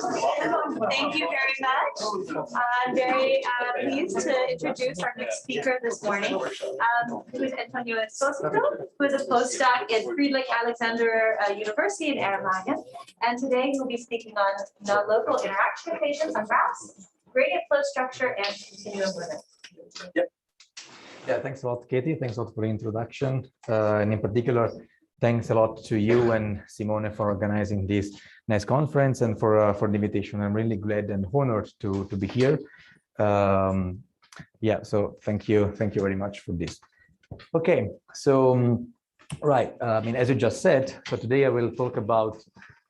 Thank you very much. I'm very pleased to introduce our next speaker this morning, who is Antonio Epsosito, who is a postdoc at Friedrich-Alexander University in Erlangen. And today he'll be speaking on non-local interaction equations on graphs, gradient flow structure, and continuum limits. Yep. Yeah, thanks a lot, Katie. Thanks a lot for the introduction. And in particular, thanks a lot to you and Simone for organizing this nice conference and for the invitation. I'm really glad and honored to be here. Yeah, so thank you very much for this. Okay, so right, I mean, as you just said, so today I will talk about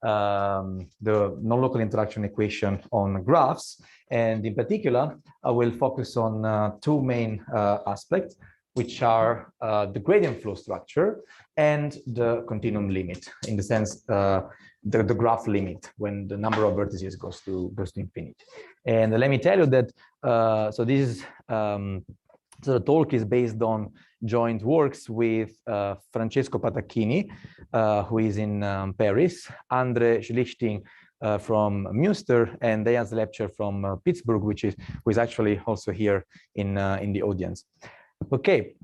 the non-local interaction equation on graphs, and in particular, I will focus on two main aspects, which are the gradient flow structure and the continuum limit, in the sense the graph limit when the number of vertices goes to infinity. And let me tell you that so this is so the talk is based on joint works with Francesco Patacchini, who is in Paris, Andre Schlichting from Münster, and Diane Lepcher from Pittsburgh, who is actually also here in the audience. Okay,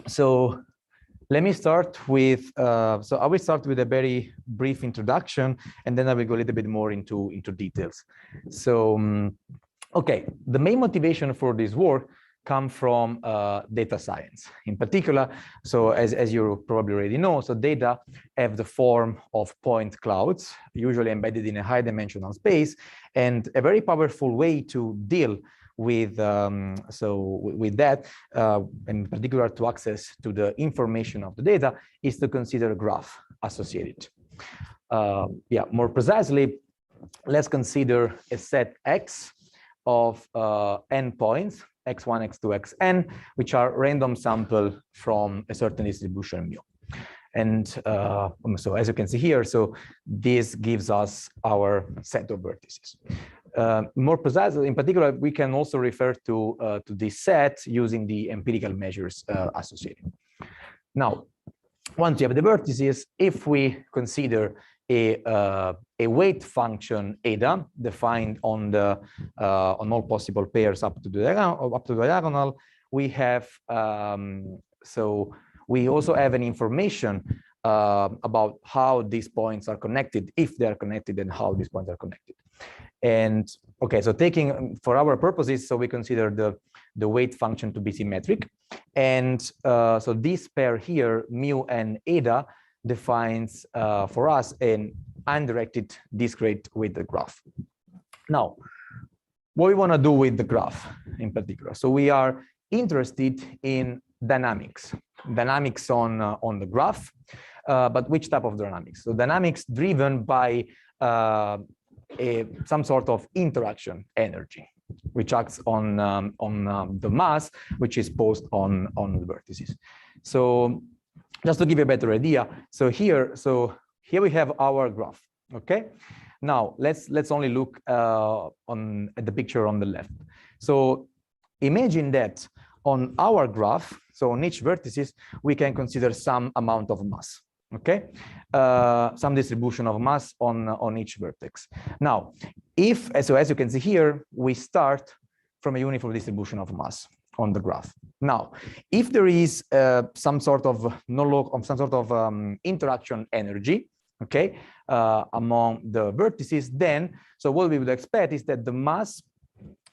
so let me start with, so I will start with a very brief introduction, and then I will go a little bit more into details. So, okay, the main motivation for this work come from data science. In particular, so as you probably already know, so data have the form of point clouds, usually embedded in a high-dimensional space, and a very powerful way to deal with with that, in particular to access to the information of the data, is to consider a graph associated. Yeah, more precisely, let's consider a set X of n points, x1, x2, xn, which are random sample from a certain distribution mu. And so as you can see here, so this gives us our set of vertices. More precisely, in particular, we can also refer to this set using the empirical measures associated. Now, once you have the vertices, if we consider a weight function eta defined on the on all possible pairs up to the diagonal, we have so we also have an information about how these points are connected, if they are connected, and how these points are connected. And okay, so taking for our purposes, so we consider the weight function to be symmetric, and so this pair here, mu and eta, defines for us an undirected discrete with the graph. Now, what we want to do with the graph in particular, so we are interested in dynamics on the graph, but which type of dynamics? So dynamics driven by some sort of interaction energy, which acts on the mass, which is posed on the vertices. So just to give you a better idea, so here we have our graph. Okay, now let's only look at the picture on the left. So imagine that on our graph, so on each vertices, we can consider some amount of mass. Okay, some distribution of mass on each vertex. Now, as you can see here, we start from a uniform distribution of mass on the graph. Now, if there is some sort of interaction energy, okay, among the vertices, then so what we would expect is that the mass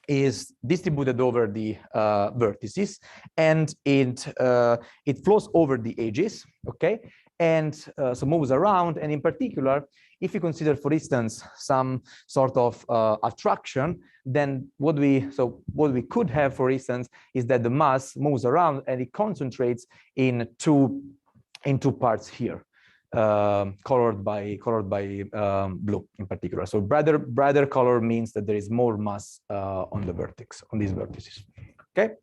is distributed over the vertices, and it flows over the edges, okay, and so moves around. And in particular, if you consider, for instance, some sort of attraction, then what we could have, for instance, is that the mass moves around and it concentrates in two parts here, colored by blue in particular. So brighter color means that there is more mass on these vertices. Okay.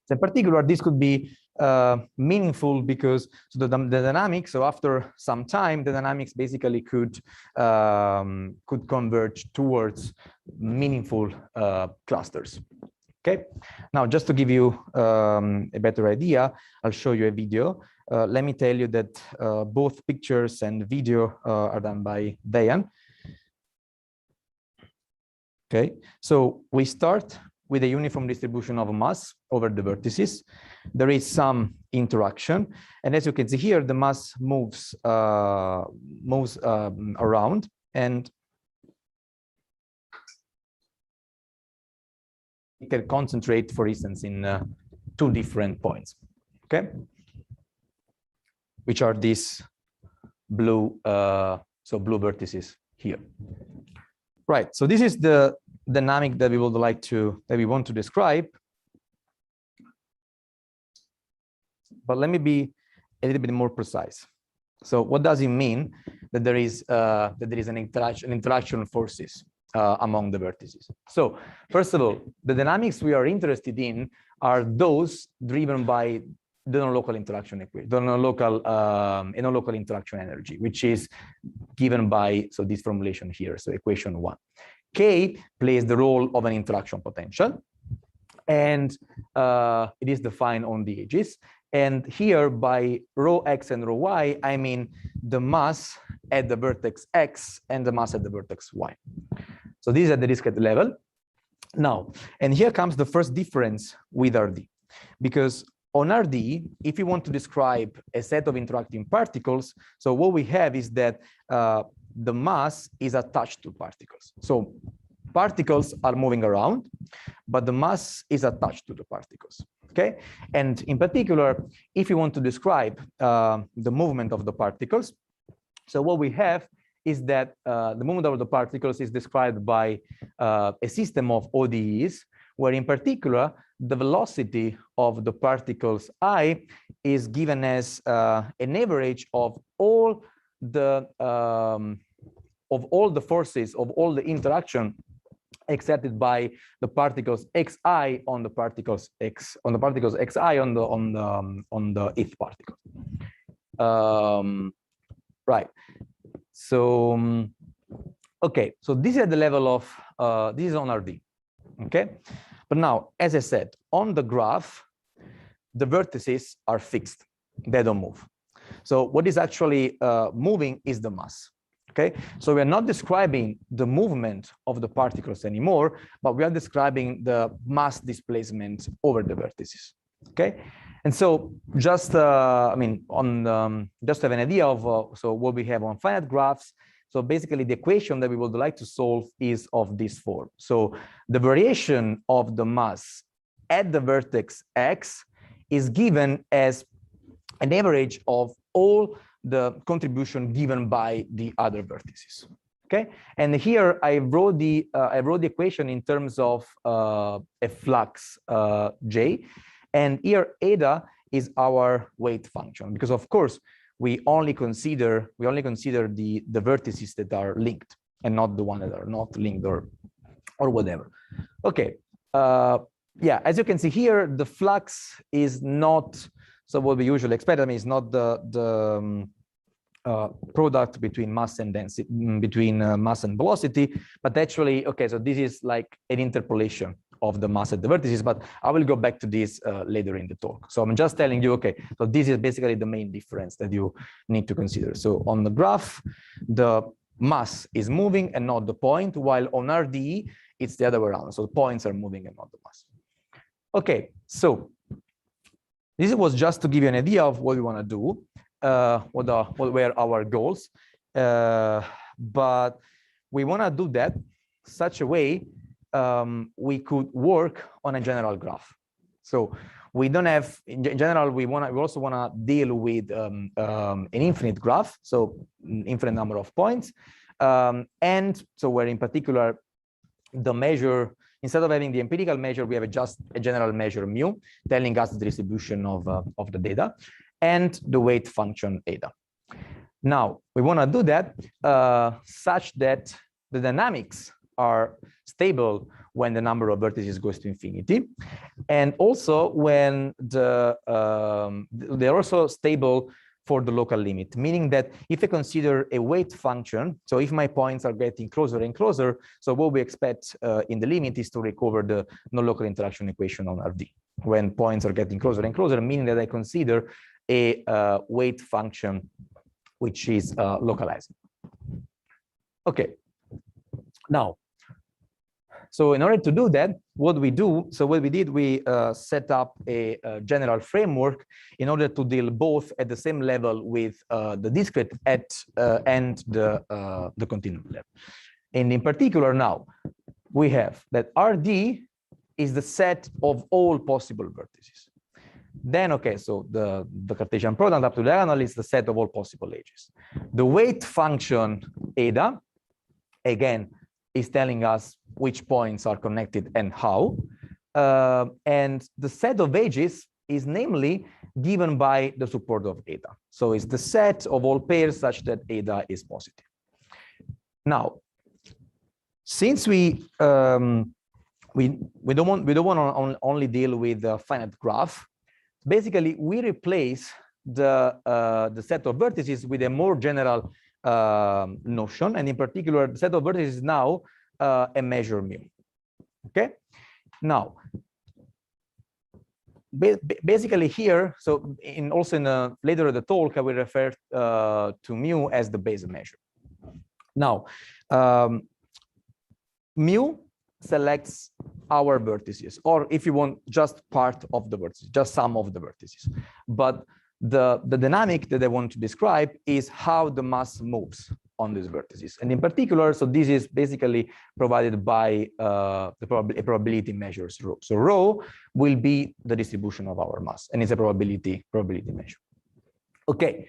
So in particular, this could be meaningful because the dynamics, so after some time, the dynamics basically could converge towards meaningful clusters. Okay, now just to give you a better idea, I'll show you a video. Let me tell you that both pictures and video are done by Diane. Okay, so we start with a uniform distribution of mass over the vertices. There is some interaction, and as you can see here, the mass moves around, and it can concentrate, for instance, in 2 different points. Okay, which are these blue, blue vertices here. Right. So this is the dynamic that we want to describe. But let me be a little bit more precise. So what does it mean that there is an interaction of forces among the vertices? So first of all, the dynamics we are interested in are those driven by the non-local interaction equation, the non-local interaction energy, which is given by this formulation here, so equation 1. K plays the role of an interaction potential, and it is defined on the edges. And here by rho x and rho y, I mean the mass at the vertex x and the mass at the vertex y. So these are the discrete level. Now, and here comes the first difference with RD, because on RD, if you want to describe a set of interacting particles, so what we have is that the mass is attached to particles. So particles are moving around, but the mass is attached to the particles. Okay, and in particular, if you want to describe the movement of the particles, so what we have is that the movement of the particles is described by a system of ODEs, where in particular the velocity of the particles I is given as an average of all the forces of all the interaction exerted by the particles xi on the particles xi on the ith particle. Right. So okay, so this is at the level of this is on RD. Okay, but now, as I said, on the graph, the vertices are fixed; they don't move. So what is actually moving is the mass. Okay, so we are not describing the movement of the particles anymore, but we are describing the mass displacement over the vertices. Okay, and so just I mean, on just to have an idea of so what we have on finite graphs. So basically, the equation that we would like to solve is of this form. So the variation of the mass at the vertex x is given as an average of all the contribution given by the other vertices. Okay, and here I wrote the equation in terms of a flux J, and here eta is our weight function, because of course we only consider the vertices that are linked and not the one that are not linked or whatever. Okay, yeah, as you can see here, the flux is not, so what we usually expect, I mean, it's not the product between mass and density, between mass and velocity, but actually, okay, so this is like an interpolation of the mass at the vertices, but I will go back to this later in the talk. So I'm just telling you, okay, so this is basically the main difference that you need to consider. So on the graph, the mass is moving and not the point, while on RDE, it's the other way around. So the points are moving and not the mass. Okay, so this was just to give you an idea of what we want to do, what were our goals, but we want to do that such a way we could work on a general graph. So we don't have, in general, we also want to deal with an infinite graph, so infinite number of points, and so where in particular the measure, instead of having the empirical measure, we have just a general measure mu, telling us the distribution of the data, and the weight function eta. Now, we want to do that such that the dynamics are stable when the number of vertices goes to infinity, and also when they're also stable for the local limit, meaning that if I consider a weight function, so if my points are getting closer and closer, so what we expect in the limit is to recover the non-local interaction equation on RD, when points are getting closer and closer, meaning that I consider a weight function which is localizing. Okay, now So in order to do that, what we did, we set up a general framework in order to deal both at the same level with the discrete and the continuum level. And in particular now, we have that RD is the set of all possible vertices. Then, okay, so the Cartesian product up to diagonal is the set of all possible edges. The weight function eta, again, is telling us which points are connected and how. And the set of edges is namely given by the support of eta. So it's the set of all pairs such that eta is positive. Now, since we don't want to only deal with the finite graph, basically we replace the set of vertices with a more general notion, and in particular, the set of vertices is now a measure mu. Okay, now basically here, so also later in the talk, I will refer to mu as the base measure. Now, mu selects our vertices, or if you want, just part of the vertices, just some of the vertices. But the dynamic that I want to describe is how the mass moves on these vertices. And in particular, so this is basically provided by a probability measures rho. So rho will be the distribution of our mass, and it's a probability measure. Okay,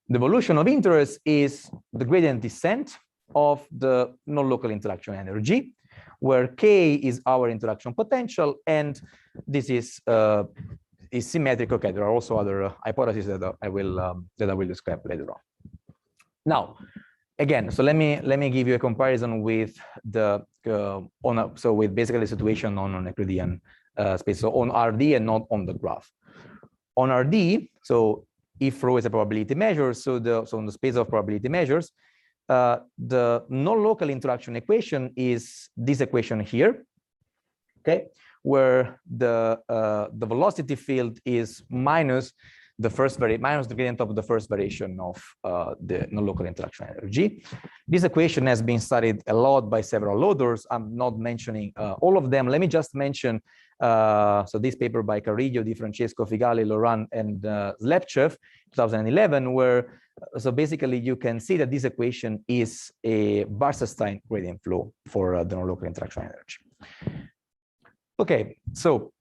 the evolution of interest is the gradient descent of the non-local interaction energy, where K is our interaction potential, and this is symmetric. Okay, there are also other hypotheses that I will describe later on. Now, again, so let me give you a comparison with with basically the situation on an Euclidean space, so on RD and not on the graph. On RD, so if rho is a probability measure, so on the space of probability measures, the non-local interaction equation is this equation here, okay, where the velocity field is minus the gradient of the first variation of the non-local interaction energy. This equation has been studied a lot by several authors. I'm not mentioning all of them. Let me just mention so this paper by Carrillo, Di Francesco, Figali, Laurent, and Slepchev, 2011, where so basically you can see that this equation is a Wasserstein gradient flow for the non-local interaction energy. Okay, so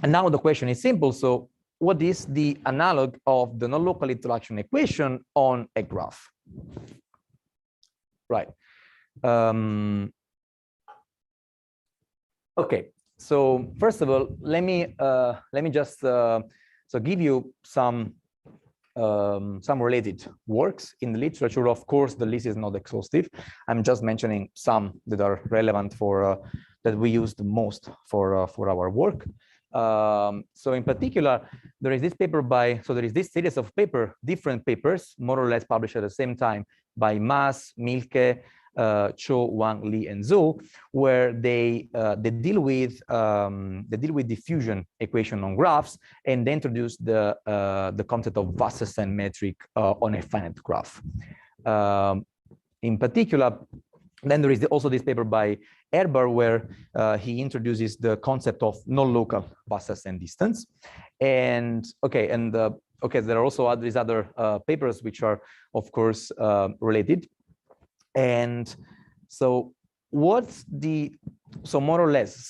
and now the question is simple. So what is the analog of the non-local interaction equation on a graph? Right. Okay. So first of all, let me just so give you some related works in the literature. Of course, the list is not exhaustive. I'm just mentioning some that are relevant for that we use the most for our work. So in particular, there is this paper there is this series of different papers, more or less published at the same time by Mas, Mielke, Cho, Wang, Li, and Zhou, where they deal with diffusion equation on graphs, and they introduce the concept of Wasserstein metric on a finite graph. In particular, then there is also this paper by Erber, where he introduces the concept of non-local Wasserstein distance. And there are also these other papers which are, of course, related. And so more or less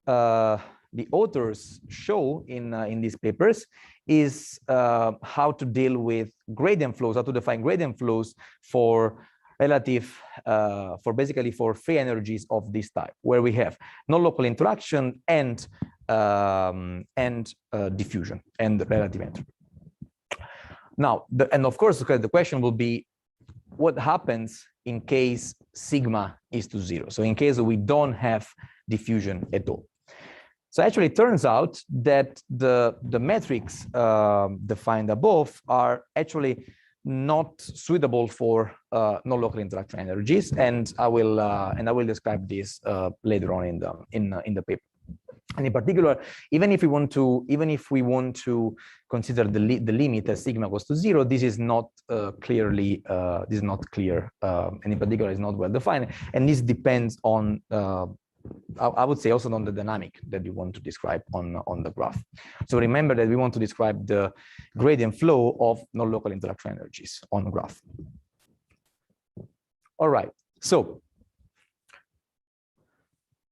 the authors show in these papers is how to deal with gradient flows, how to define gradient flows for basically for free energies of this type, where we have non-local interaction and diffusion and relative entropy. Now, and of course, the question will be, what happens in case sigma is to 0? So in case we don't have diffusion at all. So actually, it turns out that the metrics defined above are actually not suitable for non-local interaction energies, and I will describe this later on in the paper. And in particular, even if we want to consider the limit as sigma goes to 0, this is not clear, and in particular is not well defined. And this depends on, I would say, also on the dynamic that you want to describe on the graph. So remember that we want to describe the gradient flow of non-local interaction energies on the graph. All right, so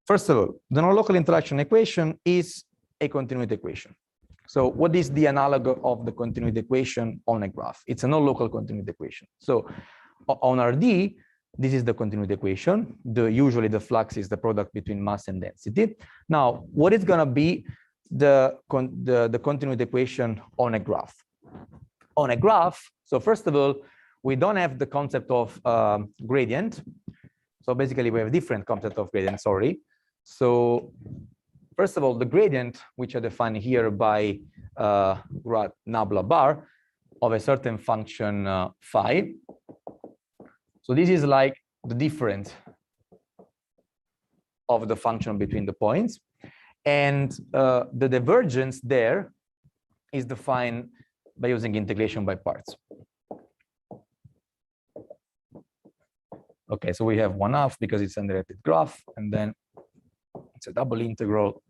first of all, the non-local interaction equation is a continuity equation. So what is the analog of the continuity equation on a graph? It's a non-local continuity equation. So on RD, this is the continuity equation. Usually the flux is the product between mass and density. Now, what is going to be the continuity equation on a graph? On a graph, so first of all, we don't have the concept of gradient. So basically, we have a different concept of gradient, sorry. So first of all, the gradient, which are defined here by nabla bar of a certain function phi. So this is like the difference of the function between the points. And the divergence there is defined by using integration by parts. Okay, so we have 1/2 because it's an undirected graph, and then it's a double integral.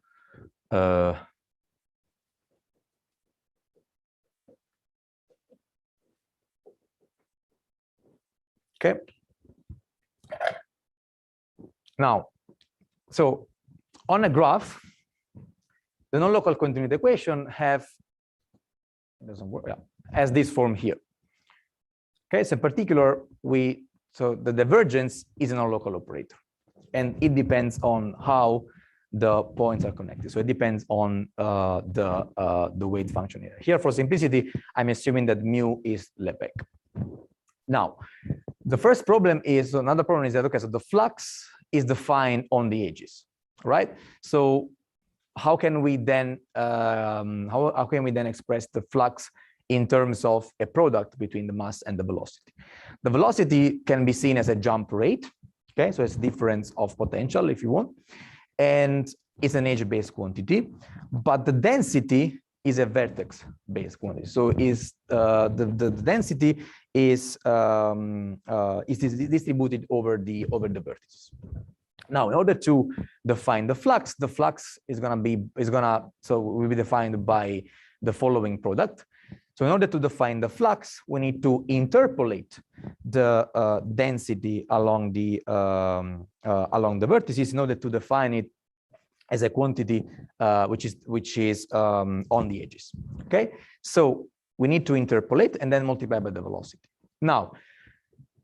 Okay. Now, so on a graph, the non-local continuity equation has this form here. Okay, so in particular, so the divergence is a non-local operator, and it depends on how the points are connected. So it depends on the weight function here. Here, for simplicity, I'm assuming that mu is Lebesgue. Now, the first problem is, another problem is that, okay, so the flux is defined on the edges, right? So how can we then express the flux in terms of a product between the mass and the velocity? The velocity can be seen as a jump rate, okay? So it's difference of potential, if you want, and it's an edge-based quantity, but the density is a vertex-based quantity. So the density is distributed over the vertices. Now, in order to define the flux will be defined by the following product. So in order to define the flux, we need to interpolate the density along the vertices in order to define it as a quantity which is on the edges. Okay, so we need to interpolate and then multiply by the velocity. Now,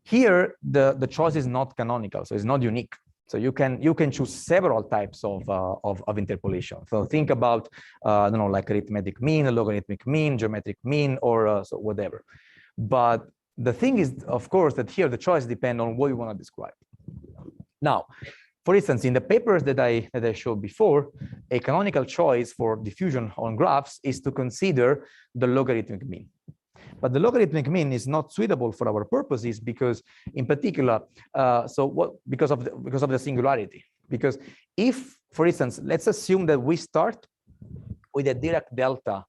here the choice is not canonical, so it's not unique. So you can choose several types of interpolation. So think about I don't know, like arithmetic mean, a logarithmic mean, geometric mean, or so whatever. But the thing is, of course, that here the choice depends on what you want to describe. Now, for instance, in the papers that I showed before, a canonical choice for diffusion on graphs is to consider the logarithmic mean. But the logarithmic mean is not suitable for our purposes because, in particular, because of the singularity. Because if, for instance, let's assume that we start with a Dirac delta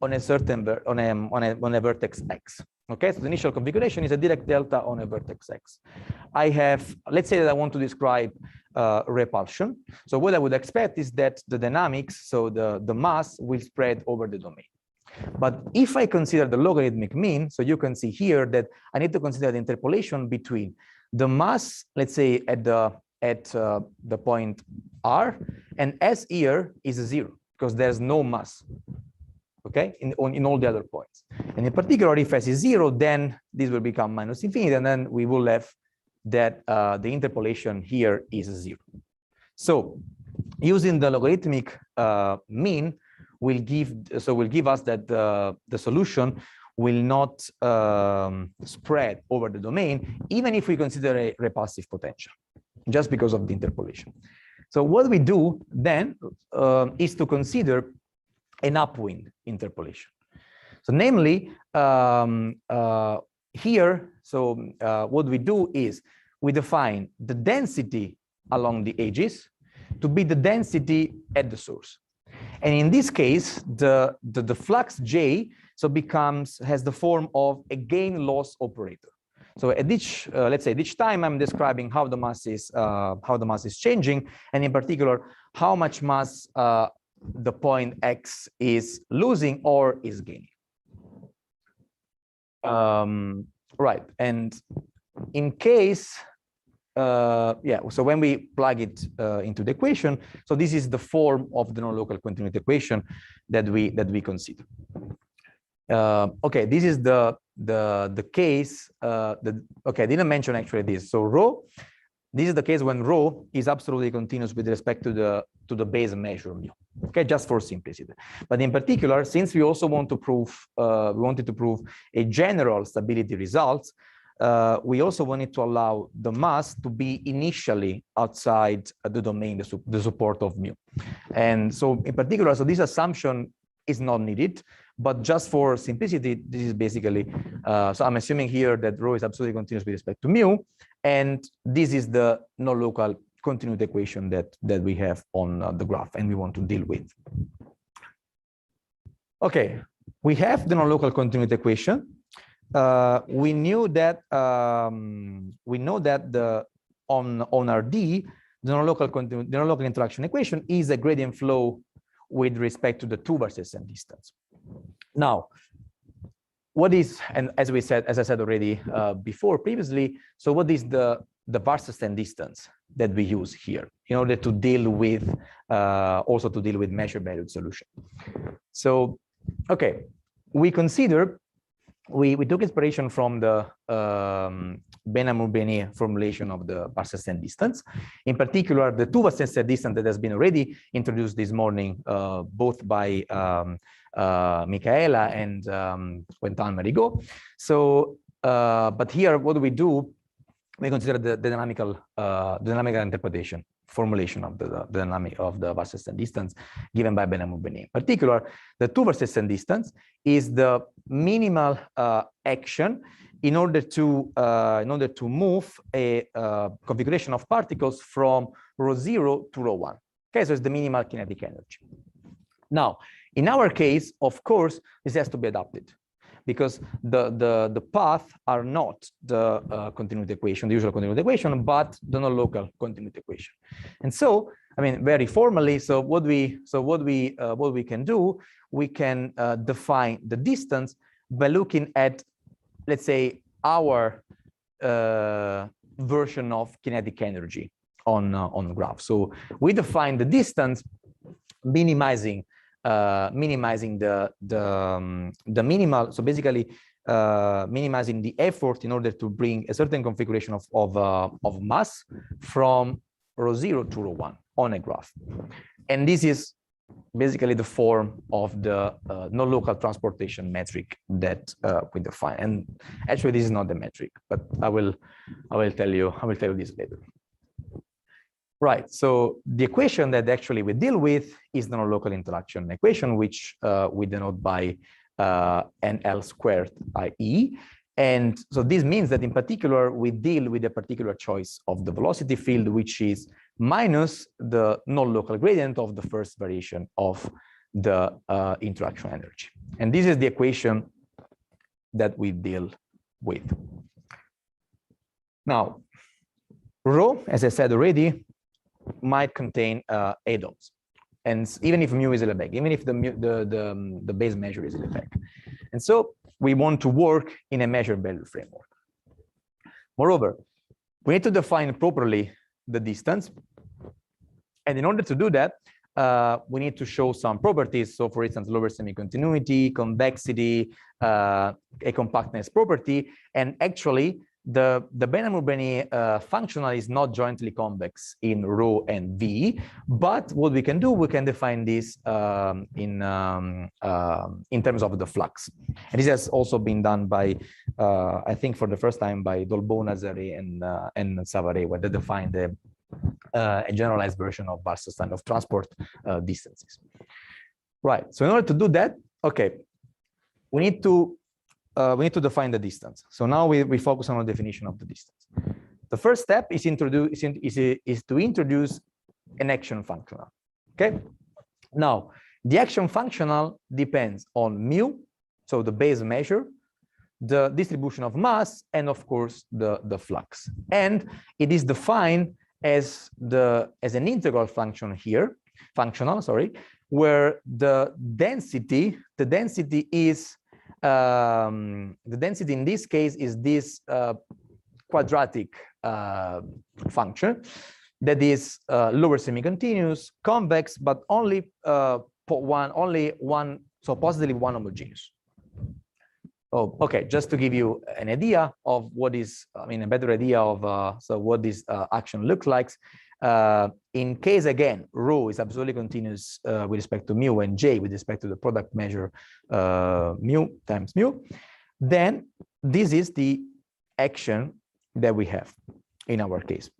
on a certain on a vertex x. Okay, so the initial configuration is a Dirac delta on a vertex x. I have, let's say that I want to describe repulsion. So what I would expect is that the dynamics, so the mass will spread over the domain. But if I consider the logarithmic mean, so you can see here that I need to consider the interpolation between the mass, let's say at the point R, and S here is 0 because there's no mass. Okay, in all the other points. And in particular, if S is 0, then this will become minus infinity, and then we will have that the interpolation here is 0. So using the logarithmic mean will give us that the solution will not spread over the domain, even if we consider a repulsive potential, just because of the interpolation. So what we do then is to consider an upwind interpolation. So namely, here, what we do is we define the density along the edges to be the density at the source. And in this case, the flux J has the form of a gain-loss operator. So at each, let's say, at each time I'm describing how the mass is changing, and in particular how much mass the point X is losing or is gaining. Right, and in case, so when we plug it into the equation, so this is the form of the non-local continuity equation that we consider. Okay, this is the case. Okay, I didn't mention actually this. So rho, this is the case when rho is absolutely continuous with respect to the base measure mu. Okay, just for simplicity. But in particular, since we also want to prove, we wanted to prove a general stability result, we also wanted to allow the mass to be initially outside the domain, the support of mu. And so in particular, so this assumption is not needed, but just for simplicity, this is basically, so I'm assuming here that rho is absolutely continuous with respect to mu, and this is the non-local continuity equation that we have on the graph and we want to deal with. Okay, we have the non-local continuity equation. We knew that on RD, the non-local interaction equation is a gradient flow with respect to the two versus n distance. Now, what is, and as I said already before previously, so what is the versus n distance that we use here in order to deal with also to deal with measure valued solution? So, okay, we consider. We took inspiration from the Benhamou-Benet formulation of the versus n distance. In particular, the two versus n distance that has been already introduced this morning, both by Michaela and Quentin Marigot. So, but here, what do? We consider the dynamical interpretation formulation of the dynamic of the versus n distance given by Benhamou-Benet. In particular, the two versus n distance is the minimal action in order to move a configuration of particles from ρ0 to ρ1. Okay, so it's the minimal kinetic energy. Now, in our case, of course, this has to be adapted, because the path are not the continuity equation, the usual continuity equation, but the non-local continuity equation. And so, I mean, very formally, so what we can do, we can define the distance by looking at, let's say, our version of kinetic energy on the graph. So we define the distance minimizing the minimal, so basically minimizing the effort in order to bring a certain configuration of mass from ρ0 to ρ1 on a graph. And this is basically the form of the non-local transportation metric that we define. And actually, this is not the metric, but I will tell you this later. Right, so the equation that actually we deal with is the non-local interaction equation, which we denote by NL squared IE. And so this means that in particular, we deal with a particular choice of the velocity field, which is minus the non-local gradient of the first variation of the interaction energy. And this is the equation that we deal with. Now, rho, as I said already, might contain adons, and even if mu is Lebesgue, even if the base measure is Lebesgue, and so we want to work in a measure value framework. Moreover, we need to define properly the distance, and in order to do that, we need to show some properties. So, for instance, lower semi-continuity, convexity, a compactness property, and actually, the Benhamou-Benet functional is not jointly convex in rho and v, but what we can do, we can define this in terms of the flux. And this has also been done by, I think, for the first time by Dolbeau, Nazaré, and Savary, where they defined a generalized version of Barstein of transport distances. Right. So in order to do that, okay, we need to define the distance. So now we focus on the definition of the distance. The first step is to introduce an action functional. Okay. Now, the action functional depends on mu, so the base measure, the distribution of mass, and of course the flux. And it is defined as an integral function here, functional, sorry, where the density is the density in this case is this quadratic function that is lower semi-continuous, convex, but only one, so positively one homogeneous. Oh, okay. Just to give you an idea of what is, I mean, a better idea of so what this action looks like. In case again, rho is absolutely continuous with respect to mu and j with respect to the product measure mu times mu, then this is the action that we have in our case.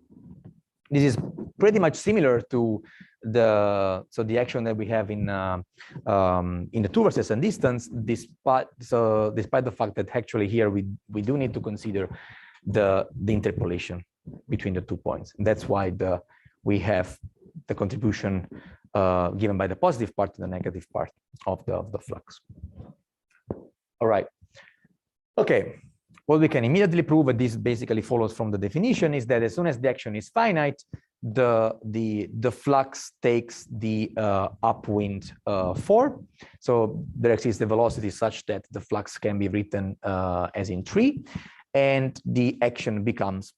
This is pretty much similar to the action that we have in the two versus and distance, despite the fact that actually here we do need to consider the interpolation between the 2 points. And that's why we have the contribution given by the positive part and the negative part of the flux. All right. Okay. What we can immediately prove, and this basically follows from the definition, is that as soon as the action is finite, the flux takes the upwind form. So there exists a velocity such that the flux can be written as in 3, and the action becomes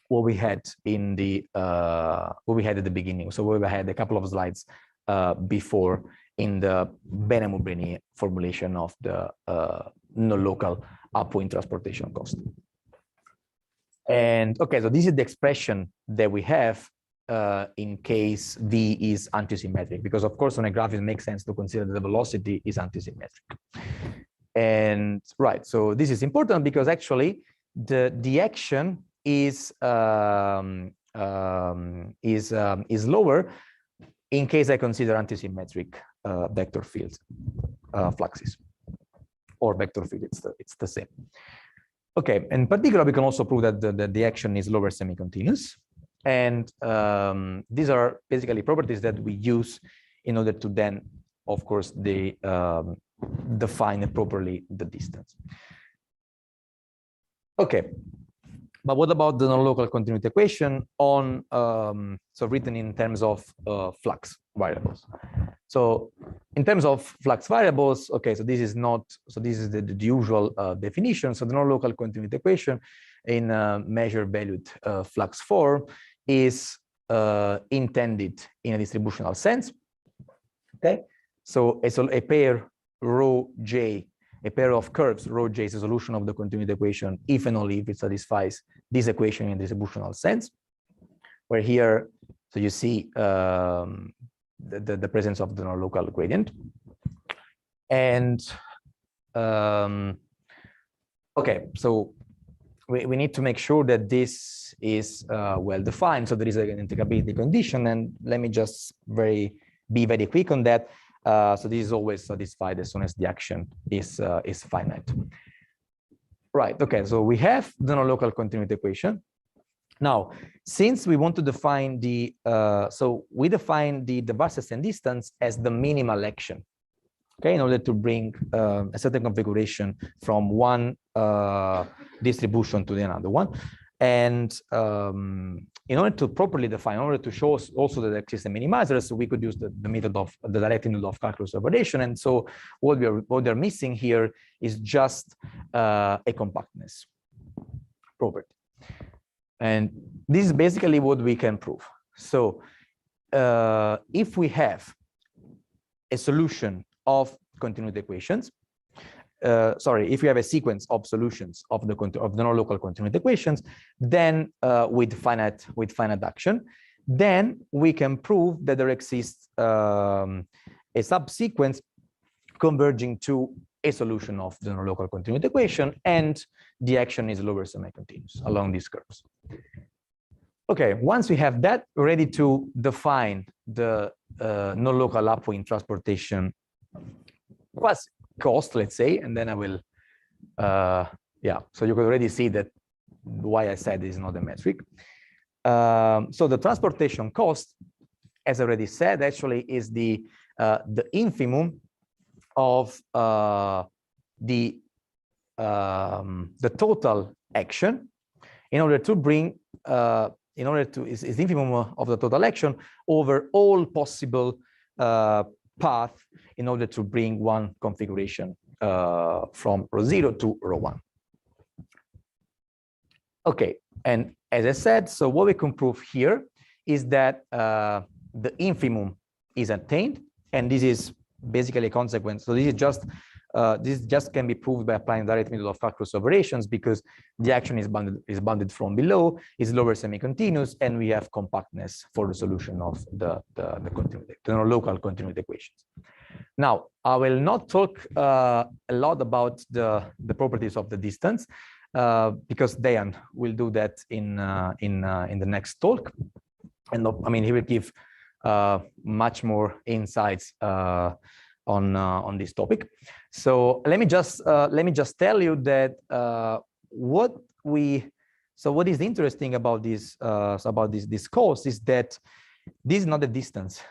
what we had in the what we had at the beginning. So we had a couple of slides before in the Benhamou-Brenier formulation of the non-local upwind transportation cost. And okay, so this is the expression that we have in case V is antisymmetric, because of course on a graph it makes sense to consider that the velocity is antisymmetric. And right, so this is important because actually the action is lower in case I consider antisymmetric vector fields, fluxes, or vector field. It's the same. Okay, in particular, we can also prove that the action is lower semi-continuous, and these are basically properties that we use in order to then, of course, define properly the distance. Okay. But what about the non-local continuity equation on so written in terms of flux variables? So in terms of flux variables, okay, so this is not, so this is the usual definition. So the non-local continuity equation in measure valued flux form is intended in a distributional sense. Okay, so it's a pair rho j, a pair of curves rho j is a solution of the continuity equation if and only if it satisfies this equation in distributional sense, where here, so you see the presence of the non-local gradient. And okay, so we need to make sure that this is well defined. So there is an integrability condition, and let me just be very quick on that. So this is always satisfied as soon as the action is finite. Right, okay, so we have the non-local continuity equation. Now, since we want to define the, so we define the versus and distance as the minimal action, okay, in order to bring a certain configuration from one distribution to the another one. And in order to properly define, in order to show also that there exists a minimizer, so we could use the method of the direct method of calculus operation. And so what they're missing here is just a compactness property. And this is basically what we can prove. So if we have a solution of continuity equations, sorry, if we have a sequence of solutions of the non-local continuity equations, then with finite action, then we can prove that there exists a subsequence converging to a solution of the non-local continuity equation, and the action is lower semi-continuous along these curves. Okay, once we have that, we're ready to define the non-local upwind transportation cost, let's say, and then I will, yeah, so you can already see that why I said this is not a metric. So the transportation cost as I already said, actually is the infimum of the total action in order to bring is the infimum of the total action over all possible path in order to bring one configuration from rho 0 to rho 1. Okay, and as I said, so what we can prove here is that the infimum is attained, and this is basically a consequence. So this just can be proved by applying direct method of calculus operations, because the action is bounded from below, is lower semi-continuous, and we have compactness for the solution of the local continuity equations. Now, I will not talk a lot about the properties of the distance, because Dejan will do that in the next talk, and I mean he will give much more insights on this topic. So let me just tell you that what is interesting about this course is that this is not a distance,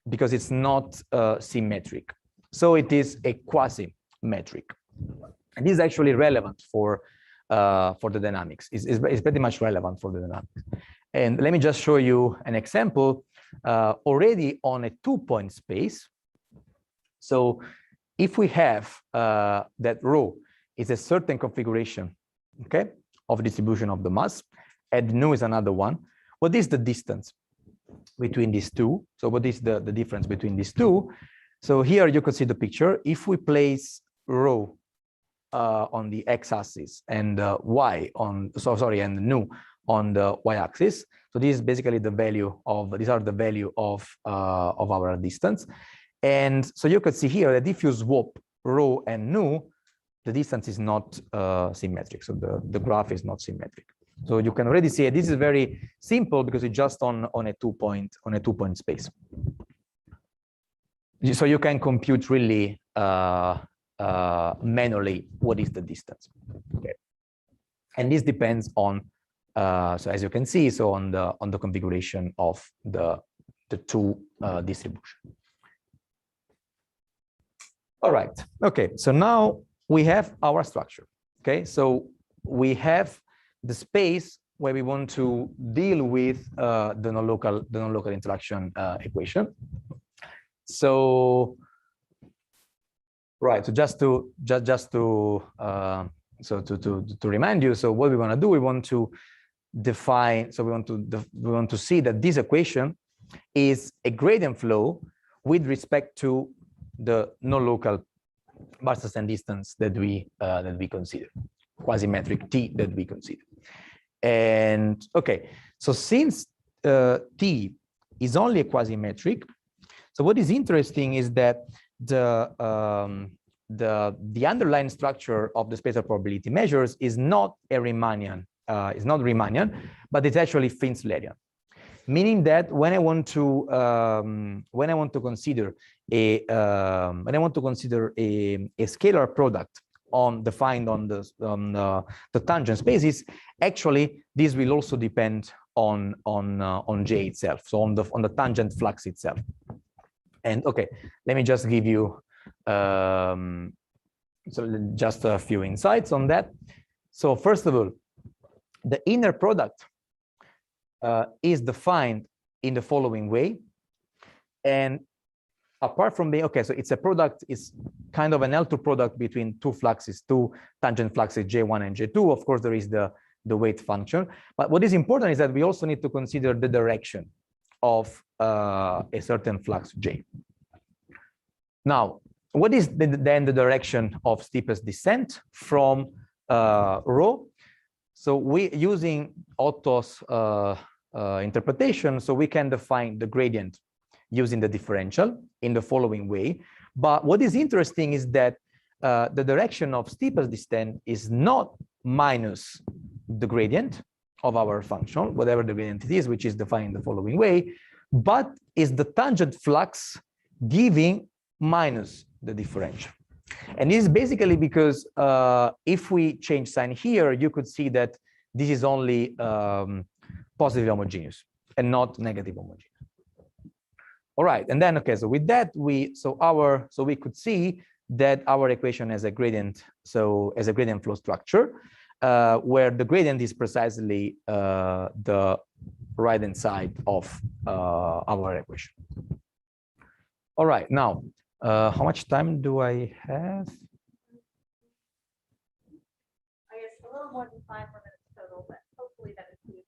because it's not symmetric. So it is a quasi-metric, and this is actually relevant for the dynamics. It's pretty much relevant for the dynamics. And let me just show you an example already on a 2-point space. So if we have that rho is a certain configuration, okay, of distribution of the mass, and nu is another one, what is the distance between these two? So what is the difference between these two? So here you can see the picture. If we place rho on the x-axis and y on, and nu on the y-axis, so this is basically the value of, these are the value of our distance. And so you can see here that if you swap rho and nu, the distance is not symmetric. So the graph is not symmetric. So you can already see it. This is very simple because it's just on a 2-point space. So you can compute really manually what is the distance. Okay. And this depends on so as you can see, so on the configuration of the two distribution. All right. Okay. So now we have our structure. Okay. So we have the space where we want to deal with the non-local interaction equation. So right. So just to remind you. So what we want to do, we want to define. So we want to see that this equation is a gradient flow with respect to the non-local Barstein distance that we consider, quasi-metric T that we consider. And okay, so since T is only a quasi-metric, so what is interesting is that the underlying structure of the spatial probability measures is not a Riemannian, but it's actually Finstlerian. Meaning that when I want to consider a scalar product defined on the tangent spaces, actually this will also depend on J itself, so on the tangent flux itself. And okay, let me just give you so just a few insights on that. So first of all, the inner product is defined in the following way. And apart from the, okay, so it's a product, is kind of an L2 product between two fluxes, two tangent fluxes, J1 and J2. Of course, there is the weight function. But what is important is that we also need to consider the direction of a certain flux J. Now, what is then the direction of steepest descent from rho? So we using Otto's interpretation, so we can define the gradient using the differential in the following way. But what is interesting is that the direction of steepest descent is not minus the gradient of our function, whatever the gradient it is, which is defined in the following way, but is the tangent flux giving minus the differential. And this is basically because if we change sign here, you could see that this is only positive homogeneous and not negative homogeneous. All right, and then okay, so with that we could see that our equation has a gradient, so as a gradient flow structure, where the gradient is precisely the right hand side of our equation. All right, now how much time do I have? I guess a little more than 5 more minutes total, but hopefully that includes.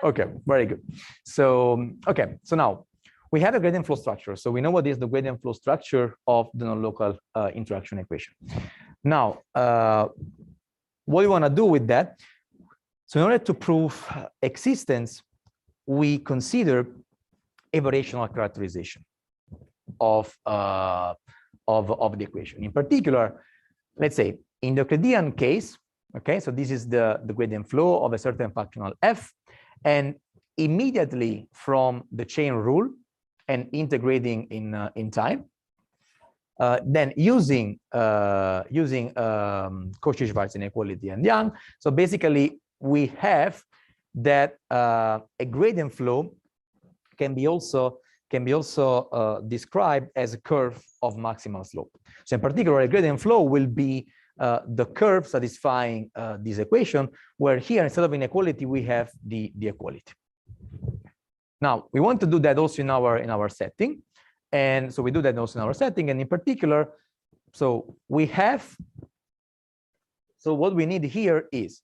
Okay, very good. So okay, so now we have a gradient flow structure. So we know what is the gradient flow structure of the non-local interaction equation. Now, what we want to do with that? So in order to prove existence, we consider a variational characterization of the equation. In particular, let's say in the Euclidean case, okay, so this is the gradient flow of a certain functional f, and immediately from the chain rule and integrating in time, then using Cauchy-Schwarz inequality and Young. So basically, we have that a gradient flow can be also described as a curve of maximal slope. So in particular, a gradient flow will be the curve satisfying this equation, where here instead of inequality we have the equality. Now we want to do that also in our setting, and so we do that also in our setting, and in particular, so we have. So what we need here is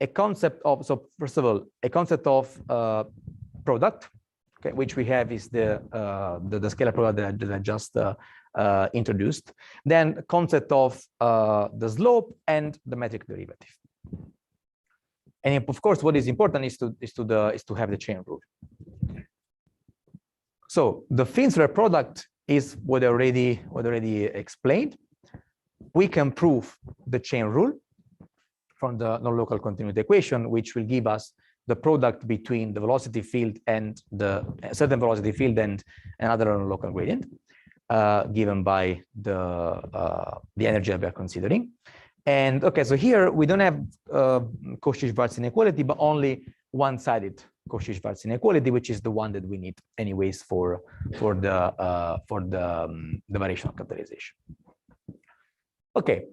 a concept of, so first of all, a concept of product, okay, which we have is the scalar product that I just introduced. Then concept of the slope and the metric derivative. And of course, what is important is to have the chain rule. So the Finsler product is what I already explained. We can prove the chain rule from the non-local continuity equation, which will give us the product between the velocity field and the certain velocity field and another non-local gradient, given by the energy that we are considering. And okay, so here we don't have Cauchy-Schwarz inequality, but only one-sided Cauchy-Schwarz inequality, which is the one that we need anyways for the variational characterization. Okay,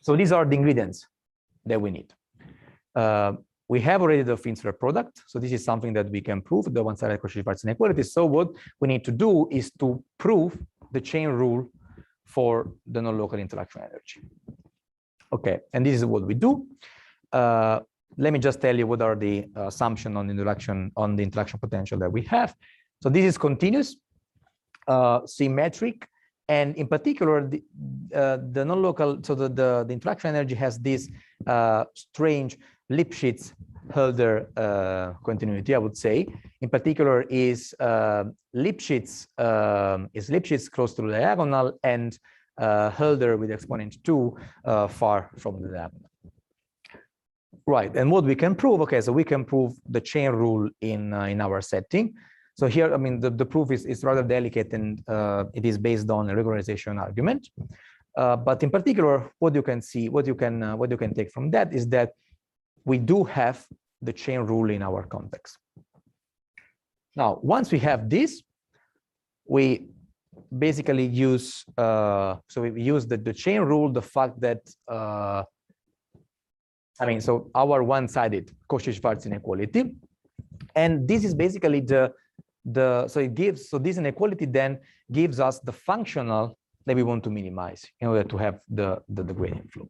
so these are the ingredients that we need. We have already the Finsler product, so this is something that we can prove, the one-sided Cauchy-Schwarz inequality. So what we need to do is to prove the chain rule for the non-local interaction energy. Okay, and this is what we do. Let me just tell you what are the assumptions on the interaction potential that we have. So this is continuous, symmetric, and in particular, the non-local, so the interaction energy has this strange Lipschitz-Hölder continuity, I would say. In particular, is Lipschitz close to the diagonal, and Hölder with exponent 2 far from the diagonal. Right, and what we can prove, okay, so we can prove the chain rule in our setting. So here, I mean, the proof is rather delicate, and it is based on a regularization argument. But in particular, what you can see, what you can take from that is that we do have the chain rule in our context. Now, once we have this, we basically use so we use the chain rule, the fact that I mean, so our one-sided Cauchy-Schwarz inequality, and this is basically so it gives, so this inequality then gives us the functional that we want to minimize in order to have the gradient flow.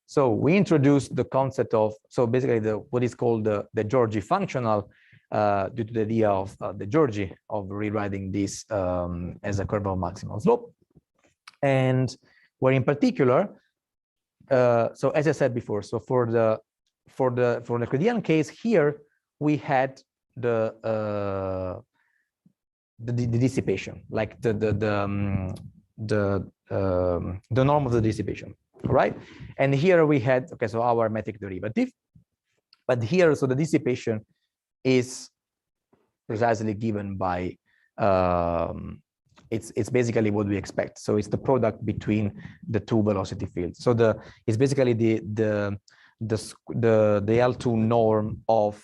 So we introduced the concept of, so basically what is called the Giorgi functional, due to the idea of the Giorgi of rewriting this as a curve of maximal slope, and where in particular, so as I said before, so for the Euclidean case here, we had the dissipation, like the norm of the dissipation, right? And here we had, okay, so our metric derivative, but here, so the dissipation is precisely given by it's basically what we expect. So it's the product between the two velocity fields. So it's basically the L2 norm of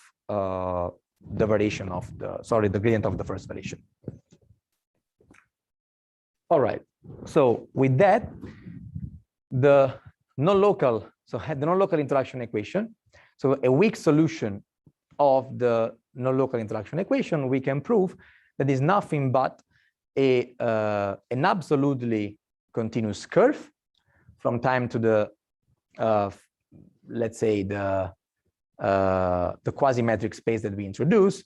the variation of the gradient of the first variation. All right, so with that, the non-local, so the non-local interaction equation, so a weak solution of the non-local interaction equation, we can prove that is nothing but an absolutely continuous curve from time to the let's say the quasi-metric space that we introduce,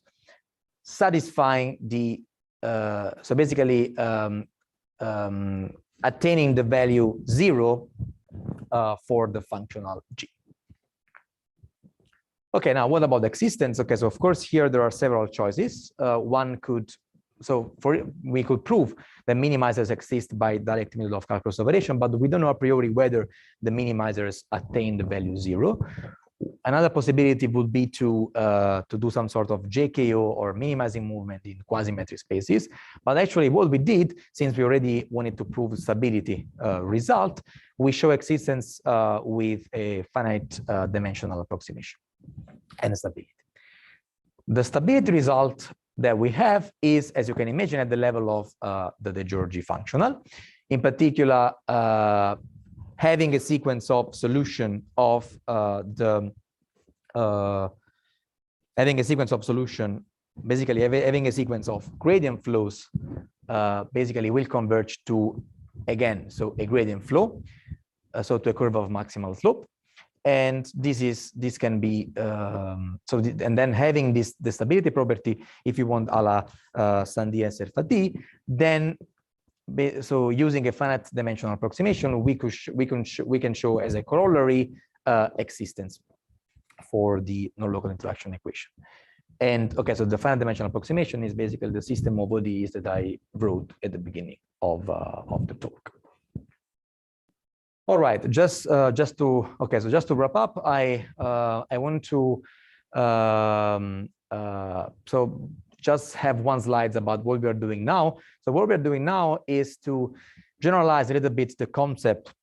satisfying the so basically attaining the value 0 for the functional G. Okay, now what about existence? Okay, so of course here there are several choices. One could, we could prove that minimizers exist by direct middle of calculus operation, but we don't know a priori whether the minimizers attain the value 0. Another possibility would be to do some sort of JKO or minimizing movement in quasi-metric spaces. But actually what we did, since we already wanted to prove stability result, we show existence with a finite dimensional approximation and stability. The stability result that we have is, as you can imagine, at the level of the de Giorgi functional. In particular, having a sequence of solution of basically having a sequence of gradient flows basically will converge to, again, so a gradient flow, so to a curve of maximal slope. And this can be and then having the stability property, if you want, a la Sandy and Serfati, then so using a finite dimensional approximation, we can show as a corollary existence for the non-local interaction equation. And okay, so the finite dimensional approximation is basically the system of ODEs that I wrote at the beginning of the talk. All right, just to wrap up, I want to so just have one slide about what we are doing now. So what we're doing now is to generalize a little bit the concept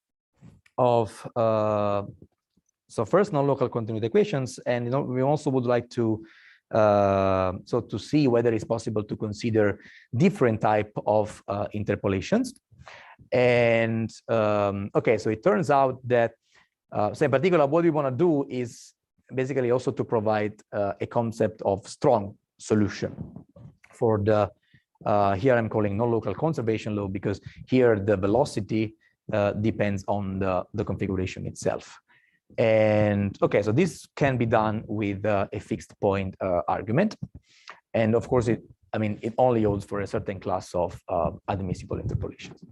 of so first non-local continuity equations, and we also would like to to see whether it's possible to consider different type of interpolations. And okay, so it turns out that so in particular what we want to do is basically also to provide a concept of strong solution for the here I'm calling non-local conservation law, because here the velocity depends on the configuration itself. And okay, so this can be done with a fixed point argument, and of course it only holds for a certain class of admissible interpolations.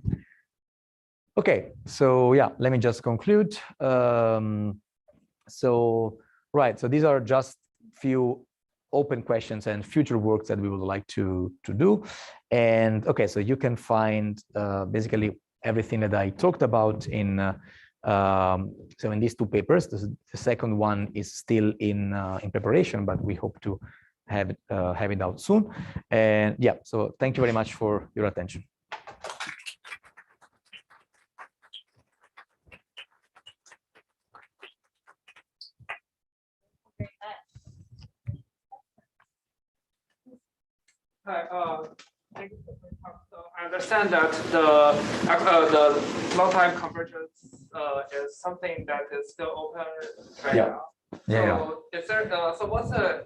Okay, so yeah, let me just conclude. So right, so these are just few open questions and future works that we would like to do. And okay, so you can find basically everything that I talked about in so in these two papers. The second one is still in preparation, but we hope to have it out soon. And yeah, so thank you very much for your attention. Hi, thank you for the talk. So I understand that the long-time convergence is something that is still open right now. So is there so what's the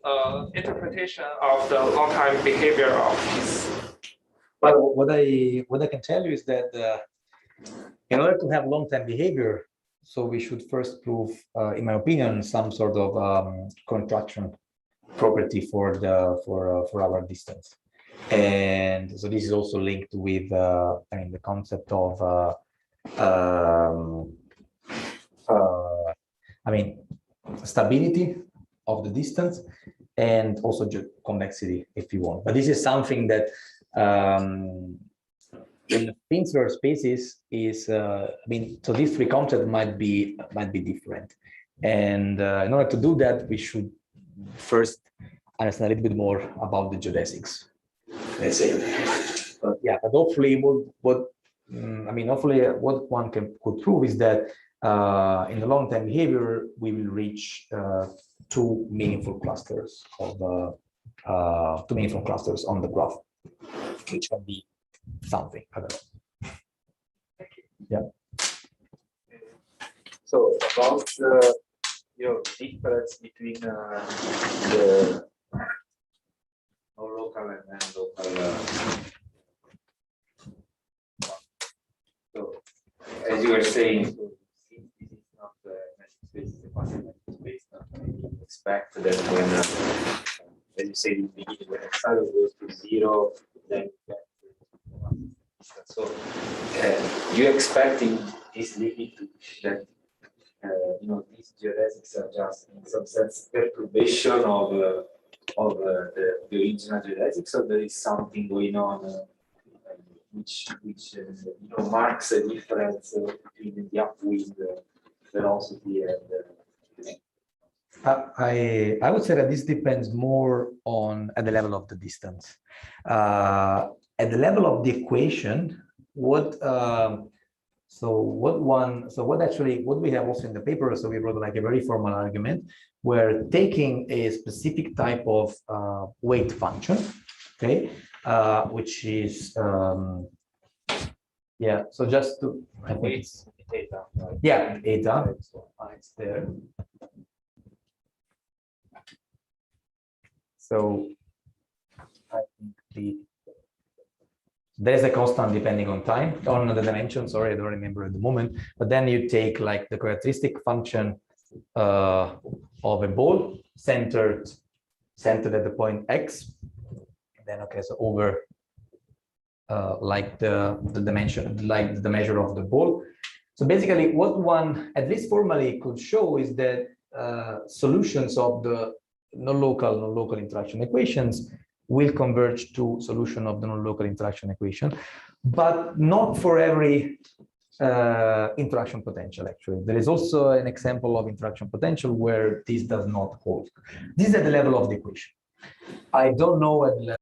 interpretation of the long-time behavior of these? Well, what I can tell you is that in order to have long-time behavior, so we should first prove, in my opinion, some sort of contraction property for our distance. And so this is also linked with the concept of stability of the distance, and also convexity, if you want. But this is something that in Pincer spaces is so these three concepts might be different. And in order to do that, we should first understand a little bit more about the geodesics, let's say. But yeah, but hopefully what one could prove is that in the long-term behavior we will reach two meaningful clusters of uniform clusters on the graph, which can be something. I don't know. Yeah. So about difference between the local and non-local. So as you were saying, so since this is not a magic space, it's a passive magic space. You expect that when, as you say, in the beginning, when epsilon goes to 0, then you get so you expecting this limit that these geodesics are just in some sense perturbation of the original geodesics, so there is something going on which marks a difference between the upwind velocity and I would say that this depends more on at the level of the distance. At the level of the equation, what we have also in the paper, so we wrote like a very formal argument where taking a specific type of weight function, okay, which is yeah, so just to I think it's eta. yeah, eta, it's there. So I think there's a constant depending on time, on the dimension, sorry, I don't remember at the moment, but then you take like the characteristic function of a ball centered at the point X, and then okay, so over like the dimension, like the measure of the ball. So basically what one, at least formally, could show is that solutions of the non-local interaction equations will converge to solution of the non-local interaction equation, but not for every interaction potential. Actually, there is also an example of interaction potential where this does not hold. This is at the level of the equation. I don't know at the